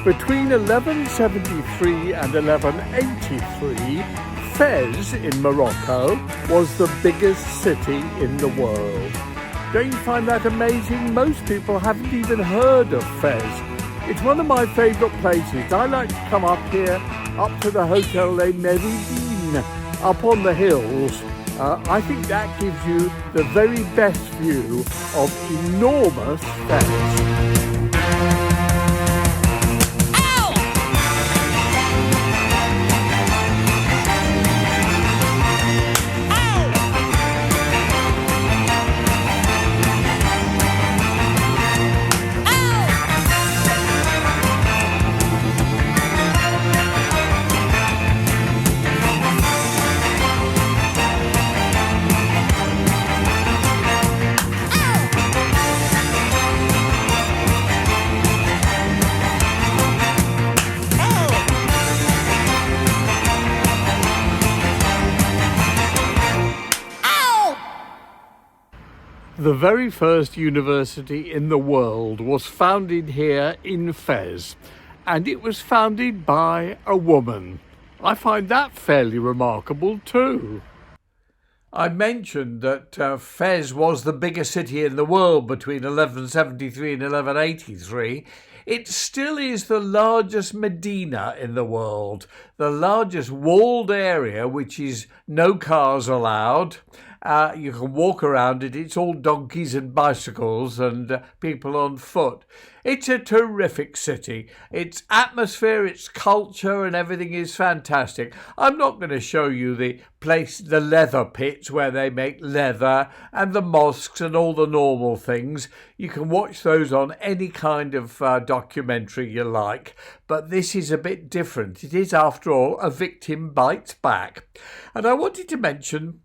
Between 1173 and 1183, Fes in Morocco was the biggest city in the world. Don't you find that amazing? Most people haven't even heard of Fes. It's one of my favourite places. I like to come up here, up to the Hotel Les Méridines, up on the hills. I think that gives you the very best view of enormous Fes. The very first university in the world was founded here in Fes, and it was founded by a woman. I find that fairly remarkable too. I mentioned that Fes was the biggest city in the world between 1173 and 1183. It still is the largest medina in the world, the largest walled area which is no cars allowed. You can walk around it. It's all donkeys and bicycles and people on foot. It's a terrific city. Its atmosphere, its culture and everything is fantastic. I'm not going to show you the place, the leather pits where they make leather and the mosques and all the normal things. You can watch those on any kind of documentary you like. But this is a bit different. It is, after all, A Victim Bites Back. And I wanted to mention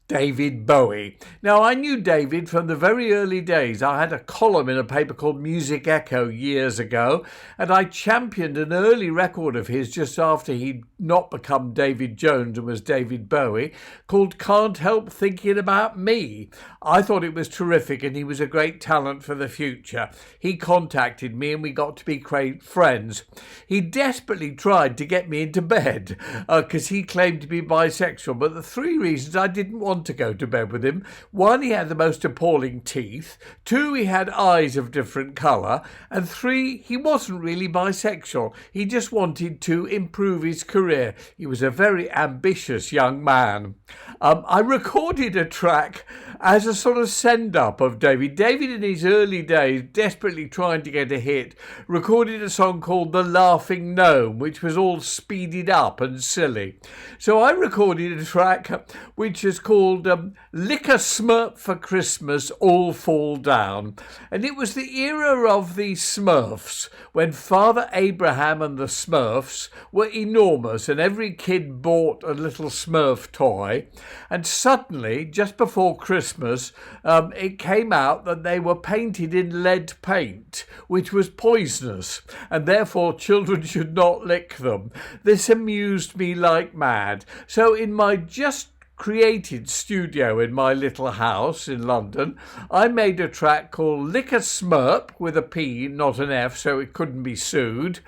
David Bowie. Now, I knew David from the very early days. I had a column in a paper called Music Echo years ago, and I championed an early record of his just after he'd not become David Jones and was David Bowie, called Can't Help Thinking About Me. I thought it was terrific, and he was a great talent for the future. He contacted me and we got to be great friends. He desperately tried to get me into bed because he claimed to be bisexual, but the three reasons I didn't want to go to bed with him: one, he had the most appalling teeth; two, he had eyes of different colour; and three, he wasn't really bisexual. He just wanted to improve his career. He was a very ambitious young man. I recorded a track as a sort of send-up of David. David, in his early days, desperately trying to get a hit, recorded a song called The Laughing Gnome, which was all speeded up and silly. So I recorded a track which is called Lick a Smurf for Christmas, All Fall Down. And it was the era of the Smurfs, when Father Abraham and the Smurfs were enormous and every kid bought a little Smurf toy. And suddenly, just before Christmas, it came out that they were painted in lead paint, which was poisonous, and therefore children should not lick them. This amused me like mad. So in my just created studio in my little house in London, I made a track called Lick a Smurp, with a P, not an F, so it couldn't be sued,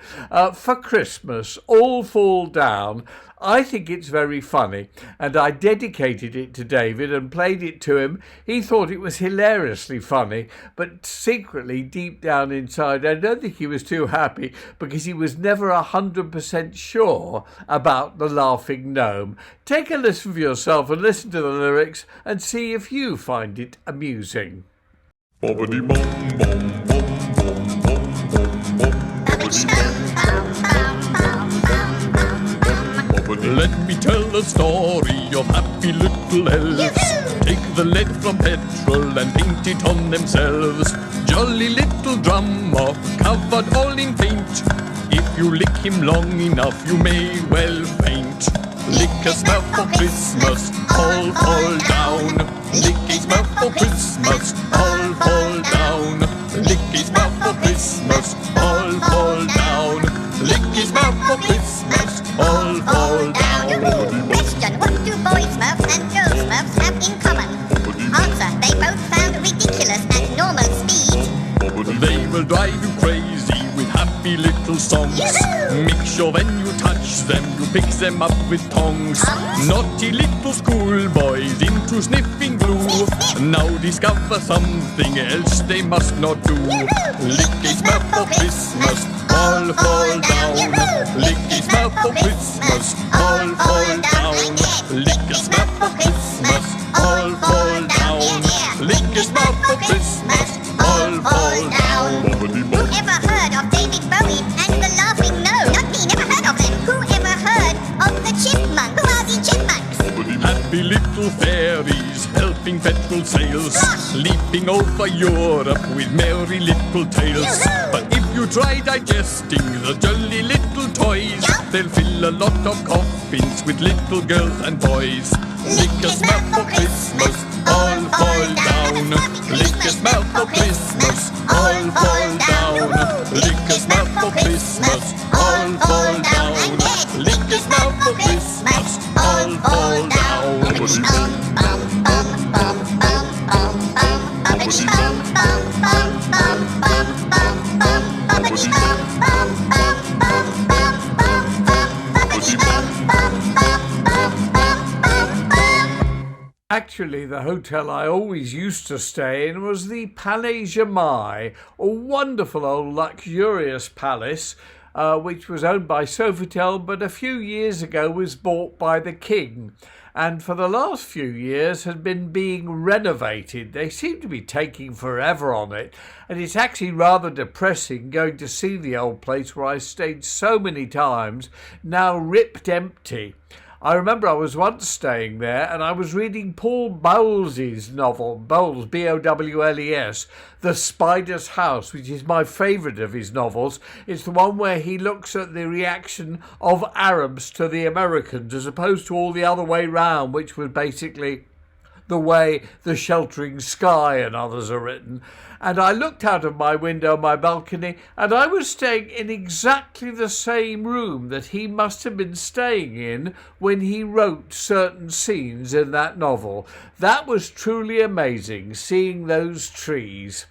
for Christmas, All Fall Down. I think it's very funny, and I dedicated it to David and played it to him. He thought it was hilariously funny, but secretly, deep down inside, I don't think he was too happy, because he was never 100% sure about The Laughing Gnome. Take a listen for yourself and listen to the lyrics and see if you find it amusing. Bobbidi bom bom bom bom bom bom bom. Bobbidi bom bom bom bom bom. Let me tell a story of happy little elves. Take the lead from petrol and paint it on themselves. Jolly little drummer, covered all in paint. If you lick him long enough, you may well faint. Lick a Smurf for Christmas, all fall down. Lick a Smurf for Christmas, all fall down. Lick a Smurf for Christmas, all fall down. Lick a Smurf for Christmas, all fall down. Question: what do boy Smurfs and girl Smurfs have in common? Answer: they both found ridiculous at normal speed. They will drive you crazy with happy little songs. Make sure when you touch them, you pick them up with tongs. Naughty little schoolboys into sniffing glue now discover something else they must not do. Lick his mouth for Christmas, all fall down. Lick his mouth for Christmas, all fall down. Lick his mouth for Christmas, all fall down. Lick his mouth for Christmas, all fall down. Who ever heard of David Bowie and the Laughing Gnome? Not me, never heard of them. Who ever heard of the Chipmunk? Who are the Chipmunks? Happy little fairies helping petrol sails, leaping over Europe with merry little tales. But if you try digesting the jolly little toys, they'll fill a lot of coffins with little girls and boys. Lick his mouth for Christmas, all fall down. Lick his mouth for Christmas, all fall down. Lick his mouth for Christmas, all fall down. Lick his mouth for Christmas, all fall down. Actually, the hotel I always used to stay in was the Palais Jamai, a wonderful old luxurious palace which was owned by Sofitel, but a few years ago was bought by the king, and for the last few years had been being renovated. They seem to be taking forever on it, and it's actually rather depressing going to see the old place where I stayed so many times, now ripped empty. I remember I was once staying there and I was reading Paul Bowles's novel, Bowles, B-O-W-L-E-S, The Spider's House, which is my favourite of his novels. It's the one where he looks at the reaction of Arabs to the Americans as opposed to all the other way round, which was basically the way The Sheltering Sky and others are written. And I looked out of my window, my balcony, and I was staying in exactly the same room that he must have been staying in when he wrote certain scenes in that novel. That was truly amazing, seeing those trees.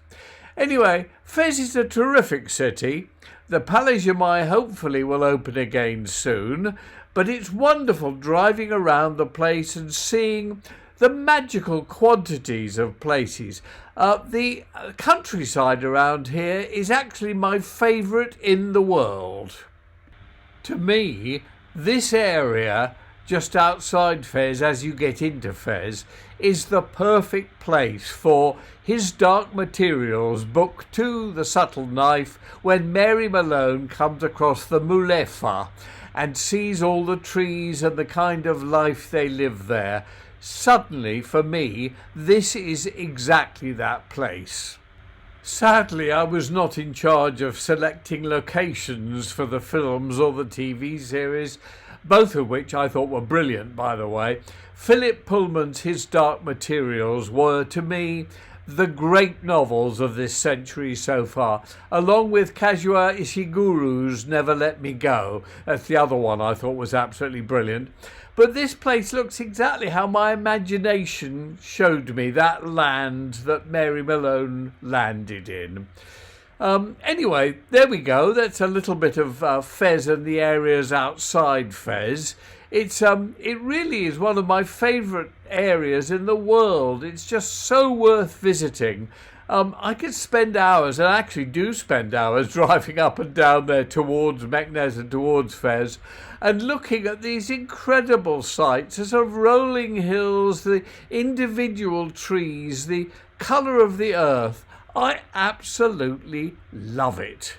Anyway, Fes is a terrific city. The Palais Jamai hopefully will open again soon, but it's wonderful driving around the place and seeing the magical quantities of places. The countryside around here is actually my favourite in the world. To me, this area just outside Fes, as you get into Fes, is the perfect place for His Dark Materials, Book 2, The Subtle Knife, when Mary Malone comes across the Mulefa and sees all the trees and the kind of life they live there. Suddenly, for me, this is exactly that place. Sadly, I was not in charge of selecting locations for the films or the TV series, both of which I thought were brilliant, by the way. Philip Pullman's His Dark Materials were, to me, the great novels of this century so far, along with Kazuo Ishiguro's Never Let Me Go. That's the other one I thought was absolutely brilliant. But this place looks exactly how my imagination showed me that land that Mary Malone landed in. Anyway, there we go. That's a little bit of Fes and the areas outside Fes. It really is one of my favourite areas in the world. It's just so worth visiting. I could spend hours, and actually do spend hours, driving up and down there towards Meknes and towards Fes, and looking at these incredible sights, the sort of rolling hills, the individual trees, the colour of the earth. I absolutely love it.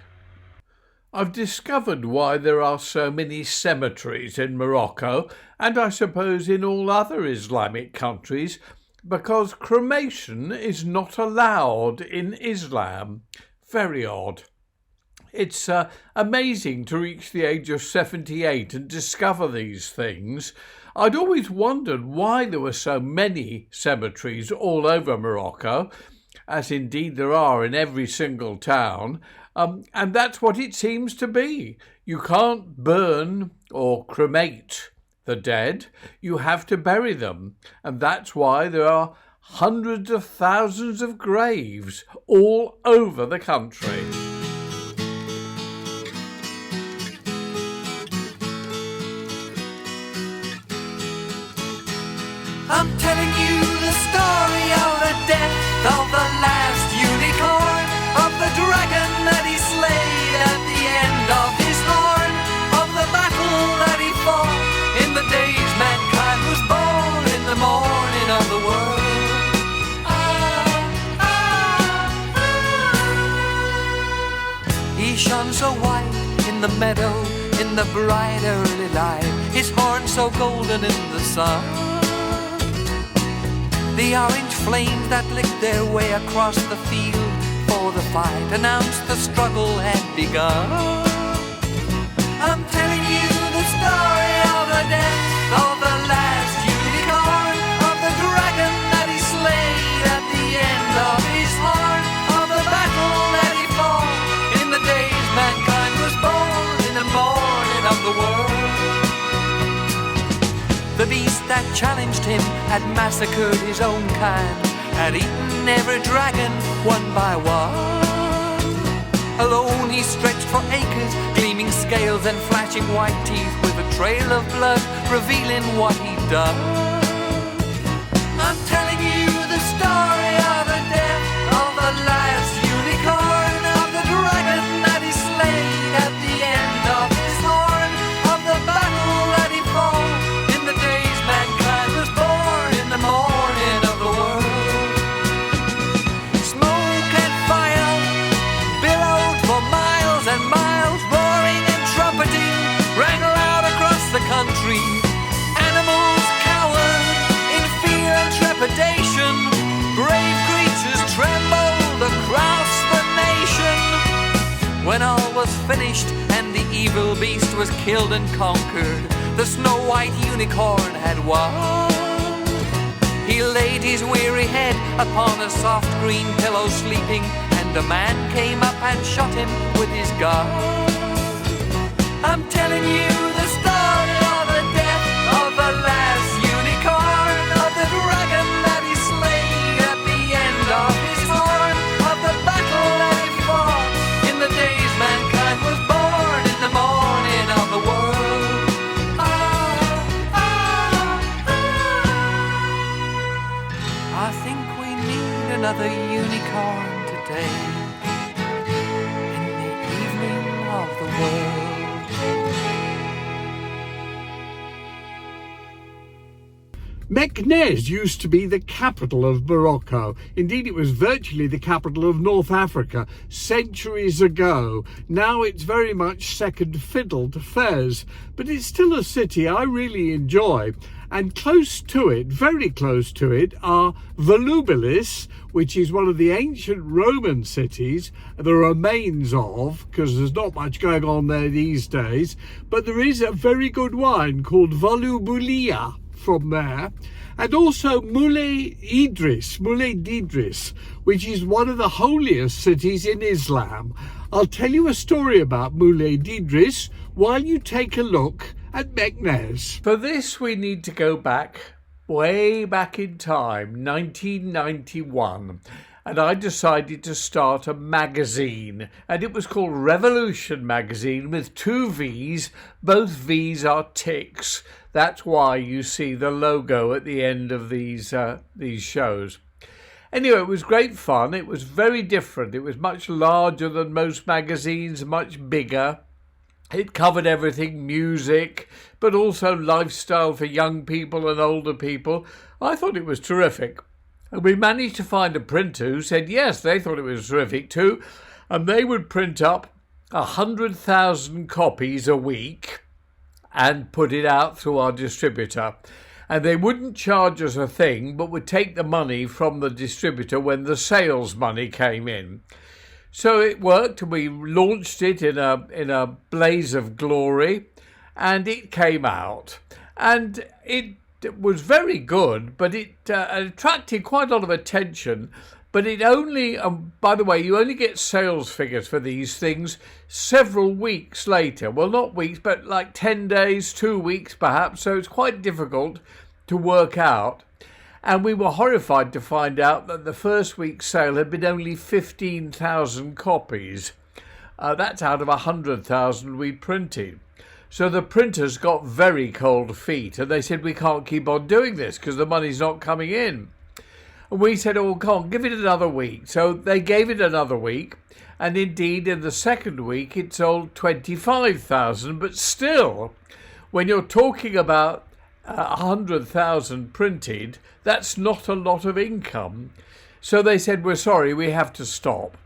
I've discovered why there are so many cemeteries in Morocco, and I suppose in all other Islamic countries, because cremation is not allowed in Islam. Very odd. It's amazing to reach the age of 78 and discover these things. I'd always wondered why there were so many cemeteries all over Morocco, as indeed there are in every single town, and that's what it seems to be. You can't burn or cremate the dead, you have to bury them, and that's why there are hundreds of thousands of graves all over the country. I'm telling you the story of the death of the last unicorn, of the dragon that he slayed at the end of his horn, of the battle that he fought in the days mankind was born, in the morning of the world. He shone so white in the meadow, in the bright early light, his horn so golden in the sun. The orange flames that licked their way across the field for the fight announced the struggle had begun. I'm telling you the story of the death of the last unicorn, of the dragon that he slayed at the end of his horn, of the battle that he fought in the days mankind was born, in the morning of the world. The beast that challenged him had massacred his own kind, had eaten every dragon one by one. Alone he stretched for acres, gleaming scales and flashing white teeth, with a trail of blood revealing what he'd done. I'm telling you the story of the death of the last unicorn, of the dragon that he slayed at the end of his horn, of the battle that he fought in the days mankind was born, in the morning of the world. Smoke and fire billowed for miles and miles, roaring and trumpeting rang loud across the country. Animals cowered in fear and trepidation, brave creatures trembled across the nation. When all was finished and the evil beast was killed and conquered, the snow-white unicorn had won. He laid his weary head upon a soft green pillow sleeping, and a man came up and shot him with his gun. I'm telling you the story of the death of the last unicorn, of the dragon that he slayed at the end of his horn, of the battle that he fought in the days mankind was born, in the morning of the world. I think we need another unicorn today, in the evening of the world. Meknes used to be the capital of Morocco. Indeed, it was virtually the capital of North Africa centuries ago. Now it's very much second fiddle to Fes, but it's still a city I really enjoy. And close to it, very close to it, are Volubilis, which is one of the ancient Roman cities, the remains of, because there's not much going on there these days, but there is a very good wine called Volubilia from there, and also Moulay Idris, which is one of the holiest cities in Islam. I'll tell you a story about Moulay Idris while you take a look at Meknes. For this we need to go back, way back in time, 1991. And I decided to start a magazine, and it was called Revolution Magazine with two V's. Both V's are ticks. That's why you see the logo at the end of these shows. Anyway, it was great fun. It was very different. It was much larger than most magazines, much bigger. It covered everything, music, but also lifestyle for young people and older people. I thought it was terrific. And we managed to find a printer who said, yes, they thought it was terrific too. And they would print up 100,000 copies a week and put it out through our distributor. And they wouldn't charge us a thing, but would take the money from the distributor when the sales money came in. So it worked. We launched it in a blaze of glory, and it came out. And it was very good, but it attracted quite a lot of attention. But it only, by the way, you only get sales figures for these things several weeks later. Well, not weeks, but like 10 days, 2 weeks perhaps. So it's quite difficult to work out. And we were horrified to find out that the first week's sale had been only 15,000 copies. That's out of 100,000 we printed. So the printers got very cold feet and they said, we can't keep on doing this because the money's not coming in. And we said, oh, come on, give it another week. So they gave it another week. And indeed, in the second week, it sold 25,000. But still, when you're talking about 100,000 printed, that's not a lot of income. So they said, we're sorry, we have to stop.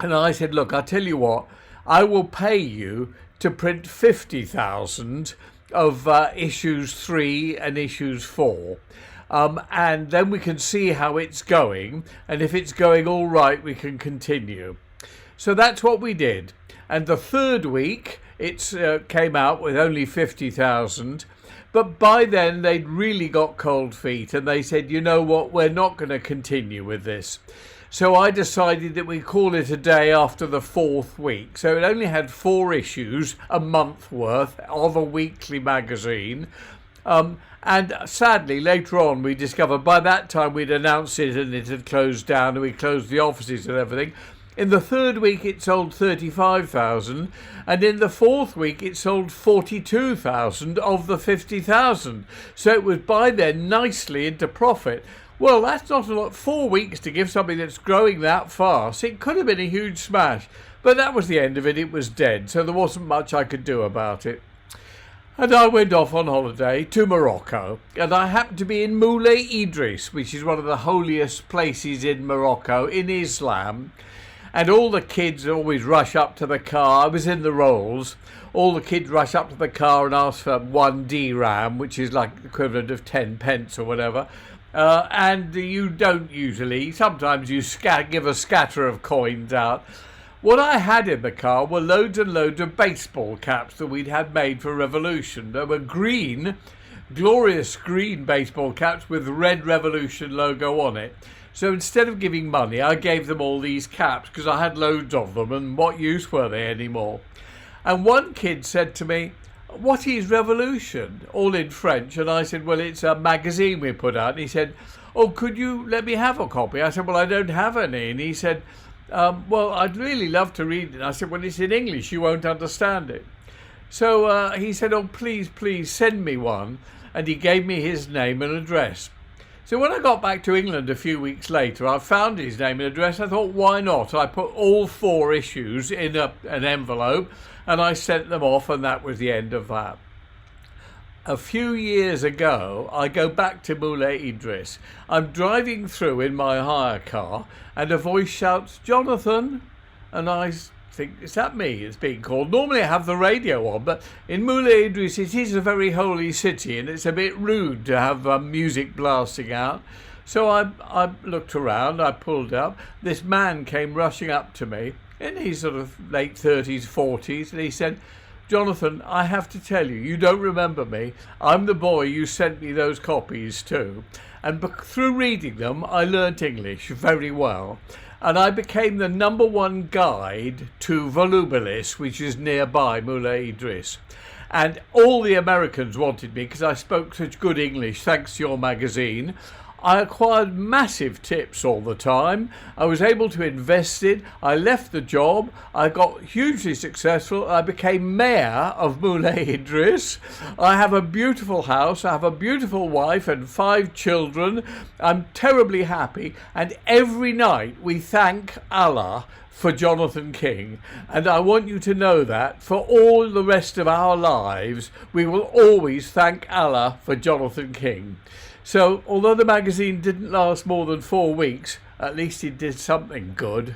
And I said, look, I'll tell you what, I will pay you to print 50,000 of issues 3 and issues 4. And then we can see how it's going. And if it's going all right, we can continue. So that's what we did. And the third week, it came out with only 50,000. But by then, they'd really got cold feet. And they said, you know what, we're not going to continue with this. So I decided that we call it a day after the 4th week. So it only had 4 issues, a month worth of a weekly magazine. And sadly, later on, we discovered by that time we'd announced it and it had closed down and we closed the offices and everything. In the 3rd week, it sold 35,000. And in the 4th week, it sold 42,000 of the 50,000. So it was by then nicely into profit. Well, that's not a lot. 4 weeks to give something that's growing that fast. It could have been a huge smash. But that was the end of it. It was dead. So there wasn't much I could do about it. And I went off on holiday to Morocco. And I happened to be in Moulay Idris, which is one of the holiest places in Morocco, in Islam. And all the kids always rush up to the car. I was in the Rolls. All the kids rush up to the car and ask for 1 dirham, which is like the equivalent of 10 pence or whatever. And you don't usually. Sometimes you give a scatter of coins out. What I had in the car were loads and loads of baseball caps that we'd had made for Revolution. They were green, glorious green baseball caps with the Red Revolution logo on it. So instead of giving money, I gave them all these caps because I had loads of them, and what use were they anymore? And one kid said to me, what is Revolution? All in French. And I said, well, it's a magazine we put out. And he said, oh, could you let me have a copy? I said, well, I don't have any. And he said, well, I'd really love to read it. I said, well, it's in English. You won't understand it. So he said, oh, please send me one. And he gave me his name and address. So when I got back to England a few weeks later, I found his name and address. I thought, why not? I put all 4 issues in an envelope and I sent them off, and that was the end of that. A few years ago, I go back to Moulay Idris. I'm driving through in my hire car and a voice shouts, Jonathan. And I think, is that me? It's being called. Normally I have the radio on, but in Moulay Idris it is a very holy city and it's a bit rude to have music blasting out. So I looked around, I pulled up. This man came rushing up to me in his sort of late 30s, 40s, and he said, Jonathan, I have to tell you, you don't remember me. I'm the boy you sent me those copies to. And through reading them, I learnt English very well. And I became the #1 guide to Volubilis, which is nearby Moulay Idris. And all the Americans wanted me because I spoke such good English, thanks to your magazine. I acquired massive tips all the time. I was able to invest it. I left the job. I got hugely successful. I became mayor of Moulay Idris. I have a beautiful house. I have a beautiful wife and 5 children. I'm terribly happy. And every night we thank Allah for Jonathan King. And I want you to know that for all the rest of our lives, we will always thank Allah for Jonathan King. So, although the magazine didn't last more than 4 weeks, at least it did something good.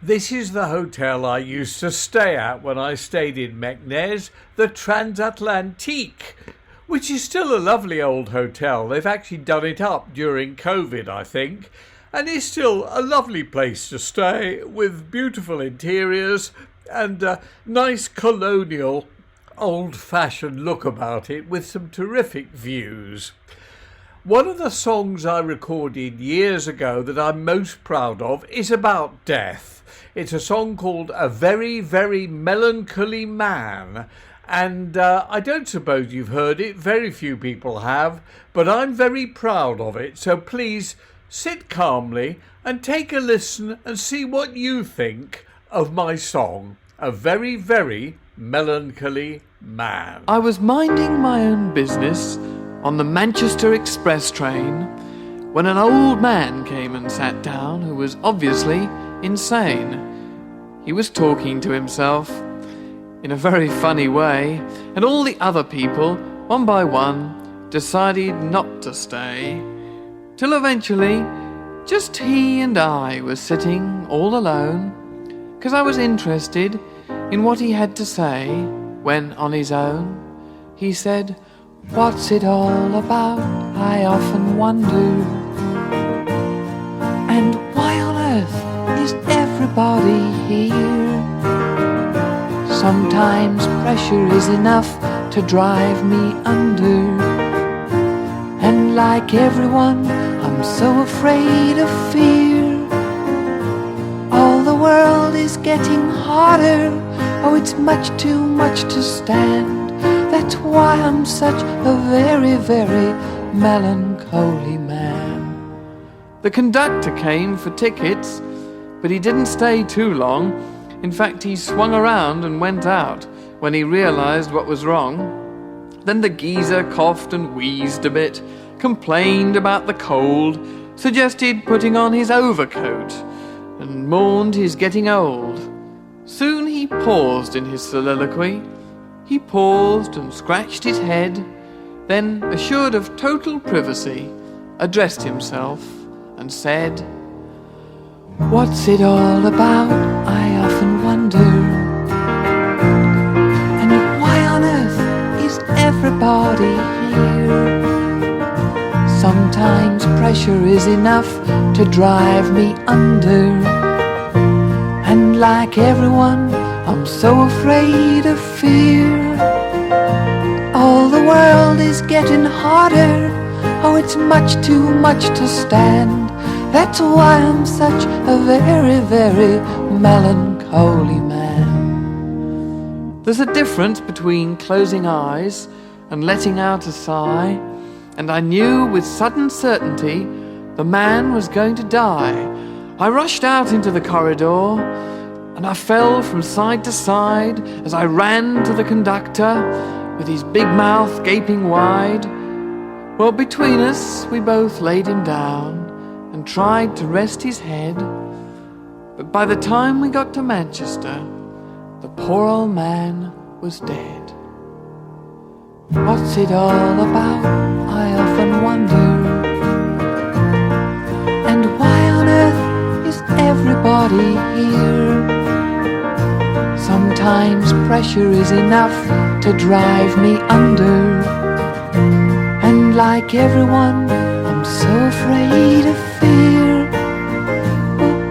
This is the hotel I used to stay at when I stayed in Meknes, the Transatlantique, which is still a lovely old hotel. They've actually done it up during COVID, I think, and it's still a lovely place to stay with beautiful interiors and a nice colonial, old-fashioned look about it with some terrific views. One of the songs I recorded years ago that I'm most proud of is about death. It's a song called A Very, Very Melancholy Man. And I don't suppose you've heard it. Very few people have. But I'm very proud of it. So please sit calmly and take a listen and see what you think of my song. A Very, Very Melancholy man. I was minding my own business on the Manchester Express train when an old man came and sat down who was obviously insane. He was talking to himself in a very funny way, and all the other people, one by one, decided not to stay, till eventually just he and I were sitting all alone, 'cause I was interested in what he had to say, when on his own he said, "What's it all about, I often wonder, and why on earth is everybody here? Sometimes pressure is enough to drive me under, and like everyone, I'm so afraid of fear. All the world is getting harder, oh, it's much too much to stand. That's why I'm such a very, very melancholy man." The conductor came for tickets, but he didn't stay too long. In fact, he swung around and went out when he realized what was wrong. Then the geezer coughed and wheezed a bit, complained about the cold, suggested putting on his overcoat, and mourned his getting old. Soon he paused in his soliloquy. He paused and scratched his head, then, assured of total privacy, addressed himself and said, "What's it all about, I often wonder, and why on earth is everybody here? Sometimes pressure is enough to drive me under, and like everyone, I'm so afraid of fear. All the world is getting harder, oh, it's much too much to stand. That's why I'm such a very, very melancholy man." There's a difference between closing eyes and letting out a sigh, and I knew with sudden certainty the man was going to die. I rushed out into the corridor, and I fell from side to side as I ran to the conductor with his big mouth gaping wide. Well, between us, we both laid him down and tried to rest his head, but by the time we got to Manchester, the poor old man was dead. What's it all about, I often wonder, and why on earth is everybody here? Sometimes pressure is enough to drive me under, and like everyone, I'm so afraid of fear.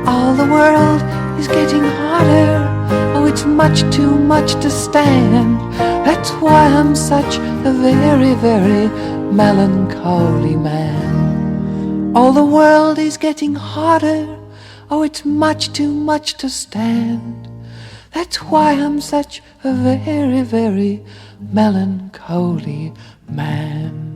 All the world is getting harder, oh, it's much too much to stand. That's why I'm such a very, very melancholy man. All the world is getting harder, oh, it's much too much to stand. That's why I'm such a very, very melancholy man.